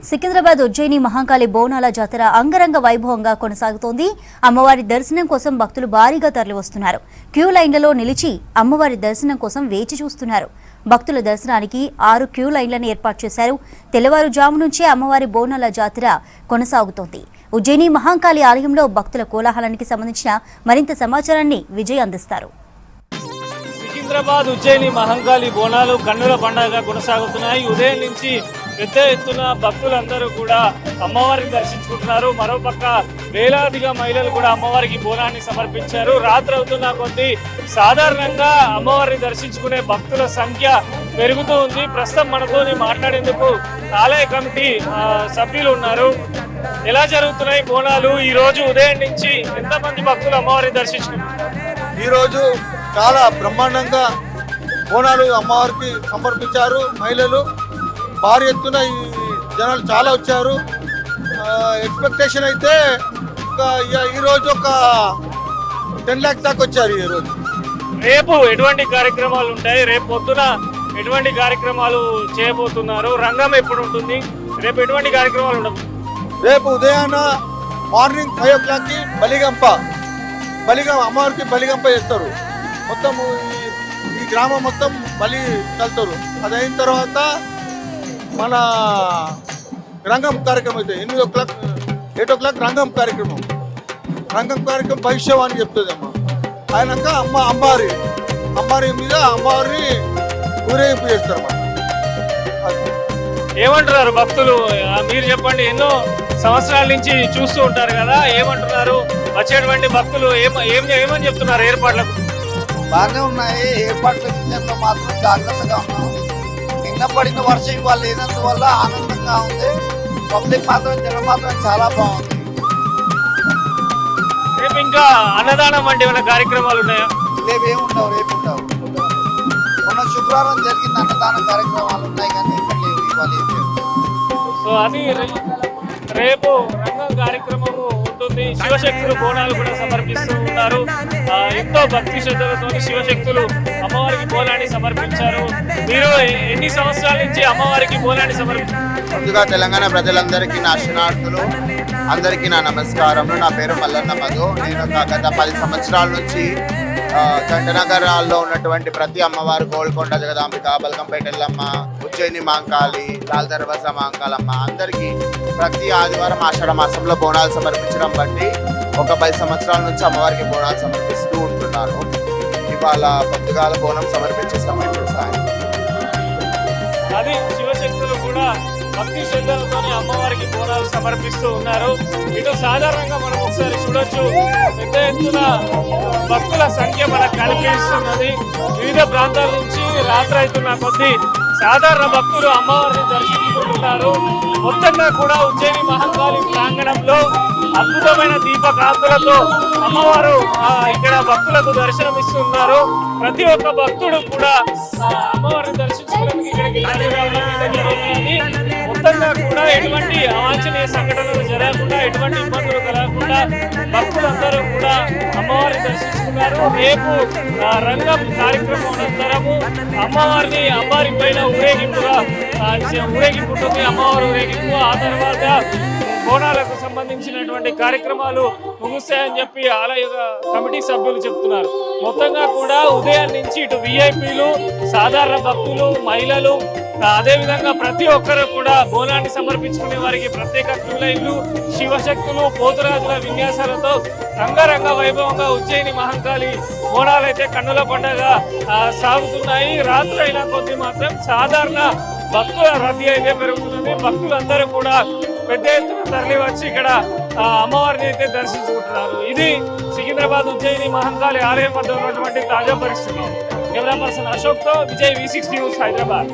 సికింద్రాబాద్ ఉజ్జయిని మహాకాళి బోనాల జాతర అంగరంగ వైభవంగా కొనసాగుతోంది. అమ్మవారి దర్శనం కోసం భక్తులు భారీగా తరలివస్తున్నారు. క్యూ లైన్లలో నిలిచి అమ్మవారి దర్శనం కోసం వేచి చూస్తున్నారు. భక్తుల దర్శనానికి 6 క్యూ లైన్లను ఏర్పాటు చేశారు. తెల్లవారుజాము నుంచే అమ్మవారి బోనాల జాతర కొనసాగుతోంది. ఉజ్జయిని మహాకాళి ఆలయంలో భక్తుల కోలాహలానికి సంబంధించిన మరింత సమాచారాన్ని విజయ్ అందిస్తారు. సికింద్రాబాద్ ఉజ్జయిని మహంకాళి బోనాలు కన్నుల పండుగగా కొనసాగుతున్నాయి. ఉదయం నుంచి పెద్ద ఎత్తున భక్తులందరూ కూడా అమ్మవారిని దర్శించుకుంటున్నారు. మరోపక్క వేలాదిగా మహిళలు కూడా అమ్మవారికి బోనాన్ని సమర్పించారు. రాత్రి అవుతున్న కొద్దీ సాధారణంగా అమ్మవారిని దర్శించుకునే భక్తుల సంఖ్య పెరుగుతూ ఉంది. ప్రస్తుతం మనతో మాట్లాడేందుకు ఆలయ కమిటీ సభ్యులు ఉన్నారు. ఎలా జరుగుతున్నాయి బోనాలు? ఈ రోజు ఉదయం నుంచి ఎంతమంది భక్తులు అమ్మవారిని దర్శించుకుంటున్నారు? ఈరోజు చాలా బ్రహ్మాండంగా బోనాలు అమ్మవారికి సమర్పించారు. మహిళలు భారీ ఎత్తున ఈ జనాలు చాలా వచ్చారు. ఎక్స్పెక్టేషన్ అయితే ఈరోజు ఒక 10 lakhs దాకా వచ్చారు. ఈరోజు రేపు ఎటువంటి కార్యక్రమాలు ఉంటాయి? రేపు పొద్దున ఎటువంటి కార్యక్రమాలు చేయబోతున్నారు? రంగం ఎప్పుడు ఉంటుంది? రేపు ఎటువంటి కార్యక్రమాలు ఉండవు? రేపు ఉదయాన మార్నింగ్ 5 o'clockకి అమ్మవారికి బలిగంప చేస్తారు. మొత్తం ఈ గ్రామం మొత్తం బలి చల్లుతారు. అది అయిన తర్వాత మన రంగం కార్యక్రమం అయితే 8 o'clock రంగం కార్యక్రమం భవిష్యవాణి చెప్తుంది అమ్మ. అయినాక అంబారి మీద అమ్మవారిని ఊరేగింపు చేస్తారు అన్నమాట. ఏమంటున్నారు భక్తులు? మీరు చెప్పండి. ఎన్నో సంవత్సరాల నుంచి చూస్తూ ఉంటారు కదా, ఏమంటున్నారు? వచ్చేటువంటి భక్తులు ఏమని చెప్తున్నారు? ఏర్పాట్లకు బాగానే ఉన్నాయి. ఏర్పాట్ల విషయంలో మాత్రం జాగ్రత్తగా ఉన్నాం. నిన్న పడిన వర్షం ఇవాళ లేనందువల్ల ఆనందంగా ఉంది. పబ్లిక్ మాత్రం జనం మాత్రం చాలా బాగుంది. రేపు ఇంకా అన్నదానం వంటి ఏమైనా కార్యక్రమాలు ఉన్నాయా? రేపు ఏముండవు. మొన్న శుక్రవారం జరిగిన అన్నదాన కార్యక్రమాలు ఉన్నాయి, కానీ ఇక్కడ లేవు. ఇవాళ ఏం లేవు. సో అది రేపు రంగం కార్యక్రమము ఉంటుంది. శివశక్తులు బోనాలు కూడా సమర్పిస్తూ ఉన్నారు. ఎంతో భక్తి శ్రద్ధలతో శివశక్తులు అమ్మవారికి బోనాన్ని సమర్పించారు. మీరు ఎన్ని సంవత్సరాల నుంచి అమ్మవారికి బోనాన్ని సమర్పించారు? ముందుగా తెలంగాణ ప్రజలందరికీ నా శరణార్థులు, అందరికీ నా నమస్కారములు. నా పేరు మల్లన్న మధు. నేను గత 10 సంవత్సరాల నుంచి జంటనగరాల్లో ఉన్నటువంటి ప్రతి అమ్మవారు, గోల్కొండ జగదాంబిక, బల్కంపేట ఎల్లమ్మ, ఉజ్జయిని మహంకాళి, లాల్ దర్వాజా మహంకాళమ్మ అందరికీ ప్రతి ఆదివారం ఆషాఢ మాసంలో బోనాలు సమర్పించడం బట్టి ఒక 10 సంవత్సరాల నుంచి అమ్మవారికి బోనాలు సమర్పిస్తూ ఉంటున్నాను. ఇవాళ పొద్దుగాల బోనం సమర్పించే సమయం సాయం. అది శివశక్తులు కూడా భక్తి శ్రద్ధలతో అమ్మవారికి బోనాలు సమర్పిస్తూ ఉన్నారు. ఇటు సాధారణంగా మనం ఒకసారి చూడొచ్చు, పెద్ద ఎత్తున భక్తుల సంఖ్య మనకు కనిపిస్తున్నది. వివిధ ప్రాంతాల నుంచి రాత్రి అవుతున్న కొద్దీ సాధారణ భక్తులు అమ్మవారిని దర్శించుకుంటున్నారు. మొత్తంగా కూడా ఉజ్జయిని మహంకాళి ప్రాంగణంలో అద్భుతమైన దీపకాంతులతో అమ్మవారు ఇక్కడ భక్తులకు దర్శనమిస్తున్నారు. ప్రతి ఒక్క భక్తుడు కూడా అమ్మవారిని దర్శించుకోవడానికి ఇక్కడికి మొత్తంగా కూడా ఎటువంటి అవాంఛనీయ సంఘటనలు జరగకుండా, ఎటువంటి ఇబ్బందులు కలగకుండా భక్తులందరూ కూడా అమ్మవారిని దర్శించుకున్నారు. రేపు రంగం కార్యక్రమం అనంతరము అమ్మవారిని అంబారి పైన ఊరేగింపు ఉంటుంది. అమ్మవారి ఊరేగింపు ఆ తర్వాత బోనాలకు సంబంధించినటువంటి కార్యక్రమాలు ముగుస్తాయని చెప్పి ఆలయ కమిటీ సభ్యులు చెప్తున్నారు. మొత్తంగా కూడా ఉదయం నుంచి ఇటు విఐపీలు, సాధారణ భక్తులు, మహిళలు, అదేవిధంగా ప్రతి ఒక్కరు కూడా బోనాన్ని సమర్పించుకునే వారికి ప్రత్యేక క్యూ లైన్లు, శివశక్తులు, పోతురాజుల విన్యాసాలతో రంగరంగ వైభవంగా ఉజ్జయిని మహంకాళి బోనాలు అయితే కన్నుల పండుగ సాగుతున్నాయి. రాత్రి అయినా కొద్ది మాత్రం సాధారణ భక్తుల రద్దీ అయితే పెరుగుతున్నది. భక్తులందరూ కూడా పెద్ద ఎత్తున తరలి వచ్చి ఇక్కడ అమ్మవారిని అయితే దర్శించుకుంటున్నారు. ఇది సికింద్రాబాద్ ఉజ్జయిని మహంకాళి ఆలయం వద్ద ఉన్నటువంటి తాజా పరిస్థితి. కెమెరా పర్సన్ అశోక్తో విజయ్, V6 న్యూస్, హైదరాబాద్.